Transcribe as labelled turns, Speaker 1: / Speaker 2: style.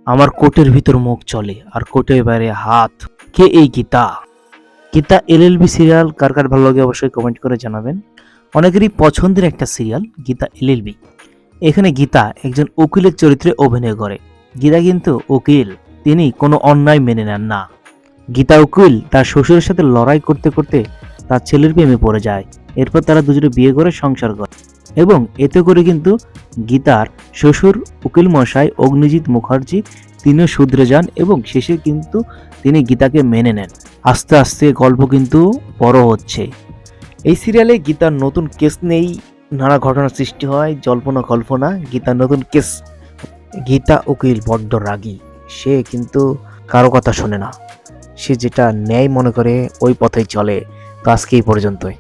Speaker 1: আমার কোটের ভিতর মুখ চলে আর কোটের বাইরে হাত। কে এই গীতা? গীতা এলএলবি সিরিয়াল কার কার ভালো লাগে অবশ্যই কমেন্ট করে জানাবেন। অনেকেরই পছন্দের একটা সিরিয়াল গীতা এলএলবি। এখানে গীতা একজন উকিলের চরিত্রে অভিনয় করে। গীতা কিন্তু উকিল, তিনি কোনো অন্যায় মেনে নেন না। গীতা উকিল তার শ্বশুরের সাথে লড়াই করতে করতে তার ছেলের প্রেমে পড়ে যায়। এরপর তারা দুজনে বিয়ে করে সংসার করে এবং এতে করে কিন্তু গীতার শ্বশুর উকিল মশাই অগ্নিজিৎ মুখার্জি তিনিও শুধরে যান এবং শেষে কিন্তু তিনি গীতাকে মেনে নেন। আস্তে আস্তে গল্প কিন্তু বড় হচ্ছে। এই সিরিয়ালে গীতার নতুন কেস নেই, নানা ঘটনার সৃষ্টি হয়, জল্পনা কল্পনা। গীতার নতুন কেস, গীতা উকিল বড্ড রাগী, সে কিন্তু কারো কথা শোনে না, সে যেটা ন্যায় মনে করে ওই পথেই চলে। তো আজকে এই পর্যন্তই।